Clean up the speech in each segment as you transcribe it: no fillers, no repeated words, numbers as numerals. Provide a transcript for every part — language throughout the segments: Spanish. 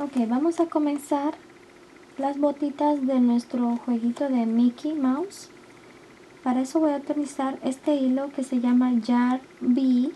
Ok, vamos a comenzar las botitas de nuestro jueguito de Mickey Mouse. Para eso voy a utilizar este hilo que se llama Jar B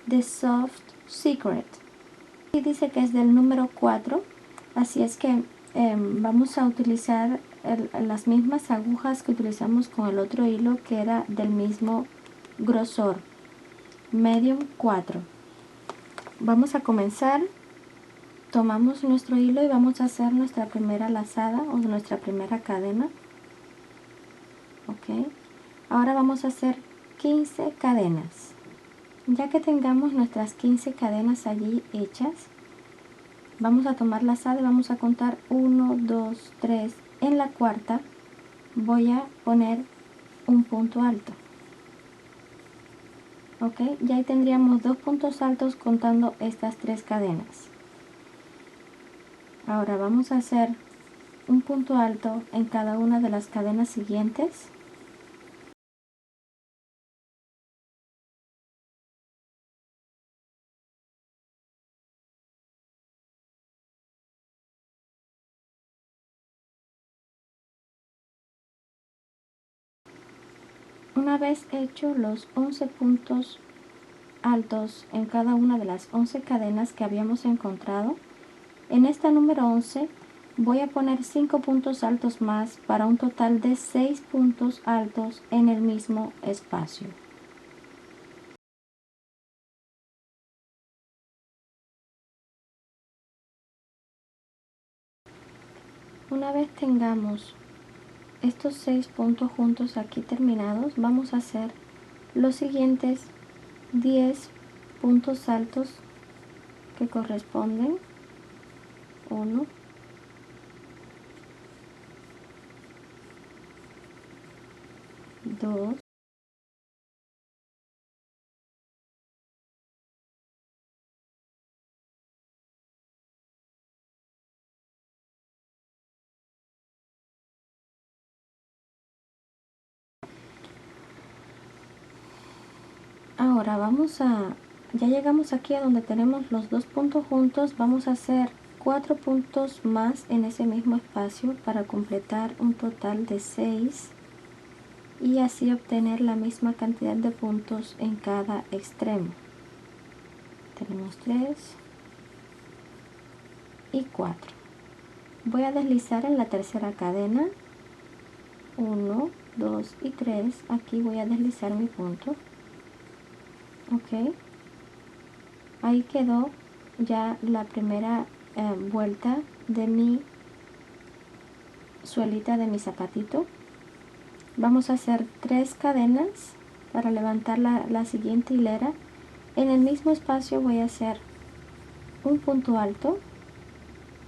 de Soft Secret. Y dice que es del número 4, así es que vamos a utilizar las mismas agujas que utilizamos con el otro hilo, que era del mismo grosor, medium 4. Vamos a comenzar. Tomamos nuestro hilo y vamos a hacer nuestra primera lazada o nuestra primera cadena. Ok, ahora vamos a hacer 15 cadenas. Ya que tengamos nuestras 15 cadenas allí hechas, vamos a tomar lazada y vamos a contar 1, 2, 3. En la cuarta voy a poner un punto alto. Ok, ya ahí tendríamos 2 puntos altos contando estas 3 cadenas. Ahora vamos a hacer un punto alto en cada una de las cadenas siguientes. Una vez hecho los 11 puntos altos en cada una de las 11 cadenas que habíamos encontrado, en esta número 11 voy a poner 5 puntos altos más para un total de 6 puntos altos en el mismo espacio. Una vez tengamos estos 6 puntos juntos aquí terminados, vamos a hacer los siguientes 10 puntos altos que corresponden 1, 2, ahora ya llegamos aquí a donde tenemos los 2 puntos juntos. Vamos a hacer 4 puntos más en ese mismo espacio para completar un total de 6 y así obtener la misma cantidad de puntos en cada extremo. Tenemos 3 y 4. Voy a deslizar en la tercera cadena, 1, 2 y 3. Aquí voy a deslizar mi punto. Ok, ahí quedó ya la primera vuelta de mi suelita de mi zapatito. Vamos a hacer 3 cadenas para levantar la siguiente hilera. En el mismo espacio voy a hacer un punto alto.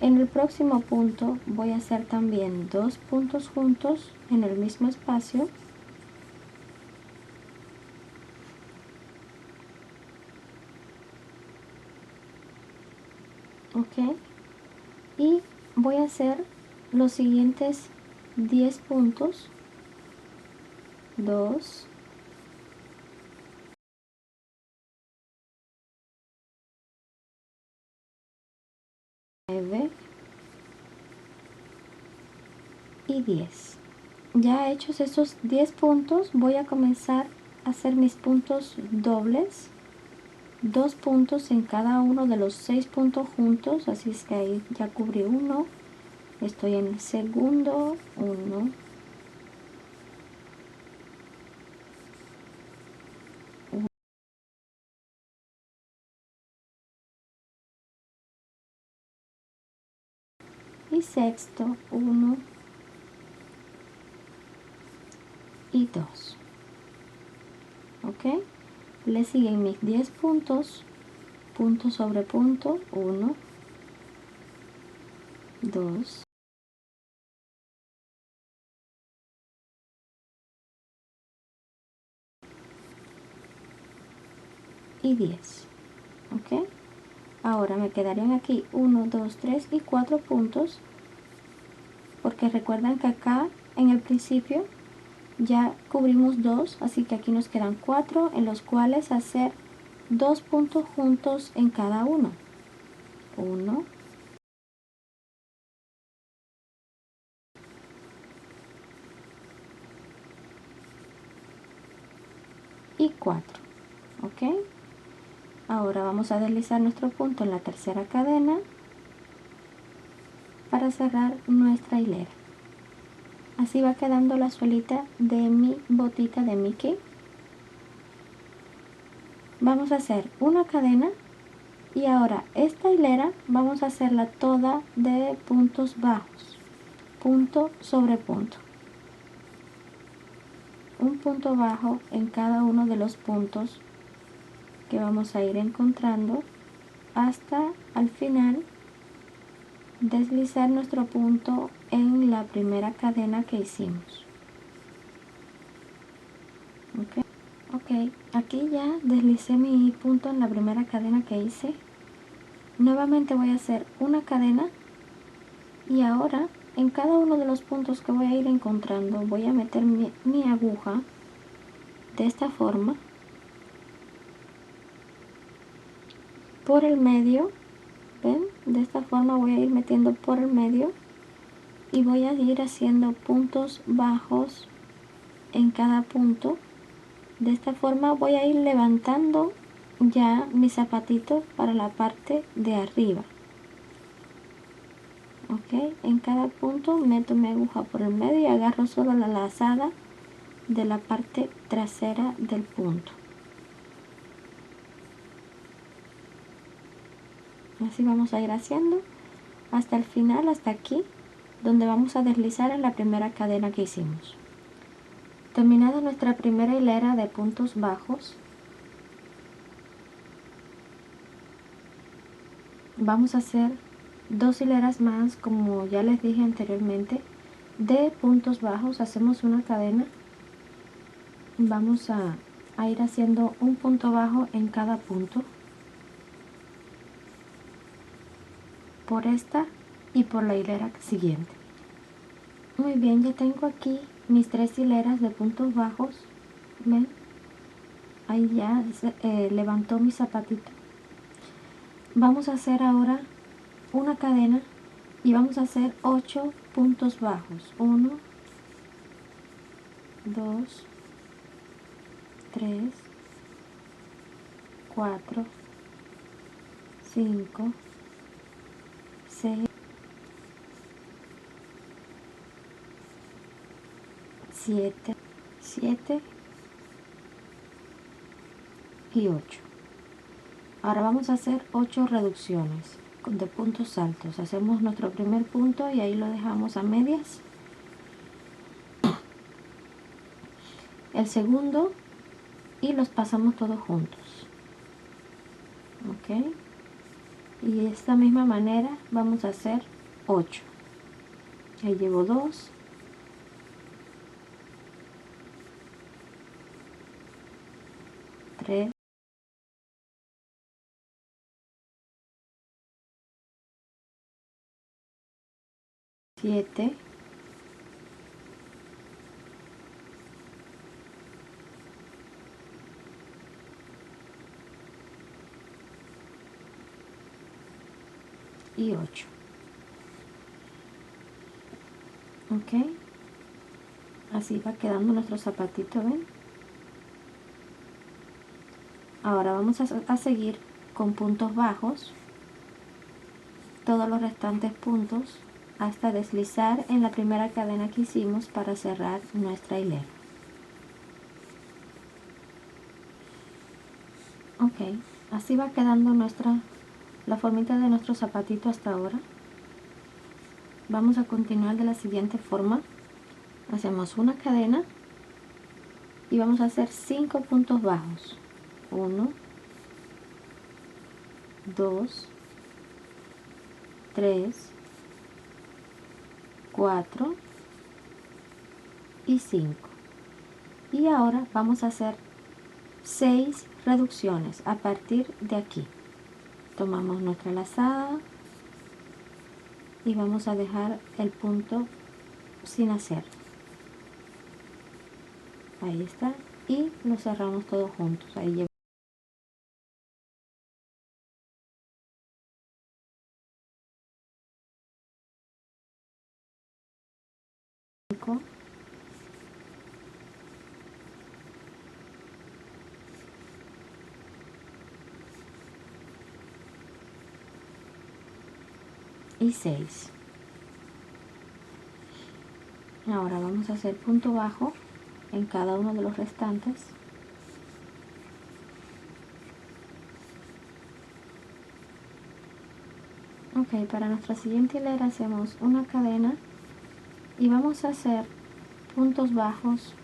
En el próximo punto voy a hacer también 2 puntos juntos en el mismo espacio. Ok, y voy a hacer los siguientes 10 puntos, 2, 9 y 10. Ya hechos esos 10 puntos, voy a comenzar a hacer mis puntos dobles, 2 puntos en cada uno de los 6 puntos juntos, así es que ahí ya cubrí uno. Estoy en el segundo, 1, y sexto, 1 y 2. Ok, le siguen mis 10 puntos, punto sobre punto, 1, 2 y 10. Ok, ahora me quedarían aquí 1, 2, 3 y 4 puntos, porque recuerdan que acá en el principio ya cubrimos 2, así que aquí nos quedan 4 en los cuales hacer 2 puntos juntos en cada uno. 1, y 4. ¿Ok? Ahora vamos a deslizar nuestro punto en la tercera cadena para cerrar nuestra hilera. Así va quedando la suelita de mi botita de Mickey. Vamos a hacer una cadena y ahora esta hilera vamos a hacerla toda de puntos bajos, punto sobre punto. Un punto bajo en cada uno de los puntos que vamos a ir encontrando hasta al final deslizar nuestro punto en la primera cadena que hicimos. Ok, aquí ya deslicé mi punto en la primera cadena que hice. Nuevamente voy a hacer una cadena y ahora en cada uno de los puntos que voy a ir encontrando voy a meter mi aguja de esta forma por el medio. ¿Ven? De esta forma voy a ir metiendo por el medio y voy a ir haciendo puntos bajos en cada punto. De esta forma voy a ir levantando ya mi zapatito para la parte de arriba. Ok, en cada punto meto mi aguja por el medio y agarro solo la lazada de la parte trasera del punto. Así vamos a ir haciendo hasta el final, hasta aquí, donde vamos a deslizar en la primera cadena que hicimos. Terminada nuestra primera hilera de puntos bajos, vamos a hacer 2 hileras más, como ya les dije anteriormente, de puntos bajos. Hacemos una cadena, vamos a ir haciendo un punto bajo en cada punto, por esta y por la hilera siguiente. Muy bien, ya tengo aquí mis 3 hileras de puntos bajos. ¿Ven? Ahí ya levantó mi zapatito. Vamos a hacer ahora una cadena y vamos a hacer 8 puntos bajos. 1, 2, 3, 4, 5, 6, 7 y 8. Ahora vamos a hacer 8 reducciones de puntos altos. Hacemos nuestro primer punto y ahí lo dejamos a medias. El segundo y los pasamos todos juntos. Ok, y de esta misma manera vamos a hacer 8. Ahí llevo 2, 3, 7, 8. Ok, así va quedando nuestro zapatito. ¿Ven? Ahora vamos a seguir con puntos bajos todos los restantes puntos hasta deslizar en la primera cadena que hicimos para cerrar nuestra hilera. Ok, así va quedando la formita de nuestro zapatito hasta ahora. Vamos a continuar de la siguiente forma. Hacemos una cadena y vamos a hacer 5 puntos bajos. 1, 2, 3, 4 y 5. Y ahora vamos a hacer 6 reducciones a partir de aquí. Tomamos nuestra lazada y vamos a dejar el punto sin hacer. Ahí está, y lo cerramos todos juntos. Ahí llevo y 6. Ahora vamos a hacer punto bajo en cada uno de los restantes. Ok, para nuestra siguiente hilera hacemos una cadena y vamos a hacer puntos bajos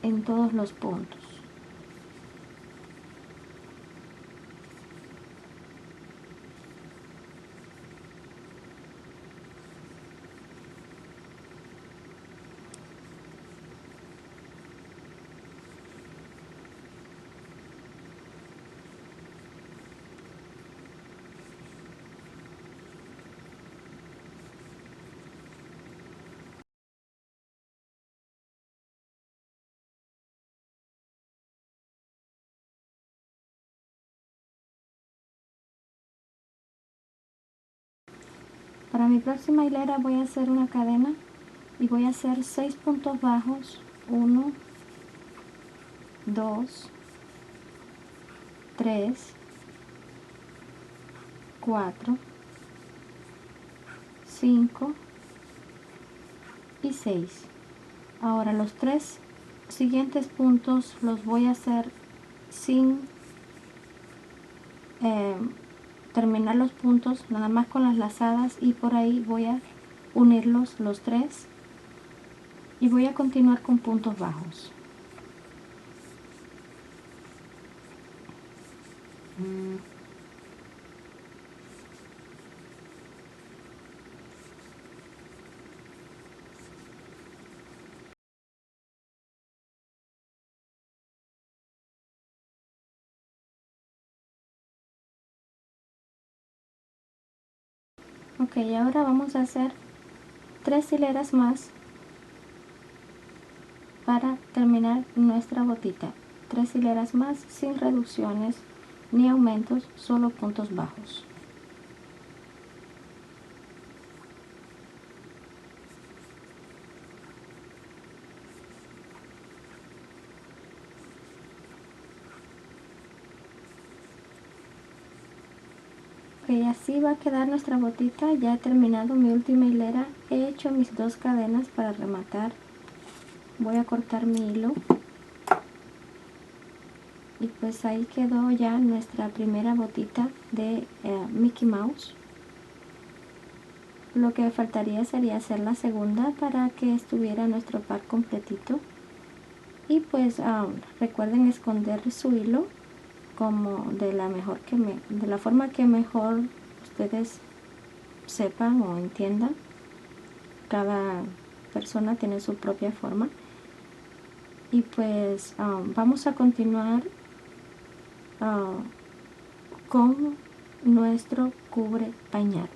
en todos los puntos. Para mi próxima hilera voy a hacer una cadena y voy a hacer 6 puntos bajos. 1, 2, 3, 4, 5 y 6. Ahora los 3 siguientes puntos los voy a hacer sin terminar los puntos, nada más con las lazadas, y por ahí voy a unirlos los 3 y voy a continuar con puntos bajos. Ok, ahora vamos a hacer 3 hileras más para terminar nuestra botita. 3 hileras más sin reducciones ni aumentos, solo puntos bajos. Ok, así va a quedar nuestra botita. Ya he terminado mi última hilera. He hecho mis 2 cadenas para rematar. Voy a cortar mi hilo. Y pues ahí quedó ya nuestra primera botita de Mickey Mouse. Lo que faltaría sería hacer la segunda para que estuviera nuestro pack completito. Y pues recuerden esconder su hilo como de la forma que mejor ustedes sepan o entiendan. Cada persona tiene su propia forma. Y pues vamos a continuar con nuestro cubre pañal.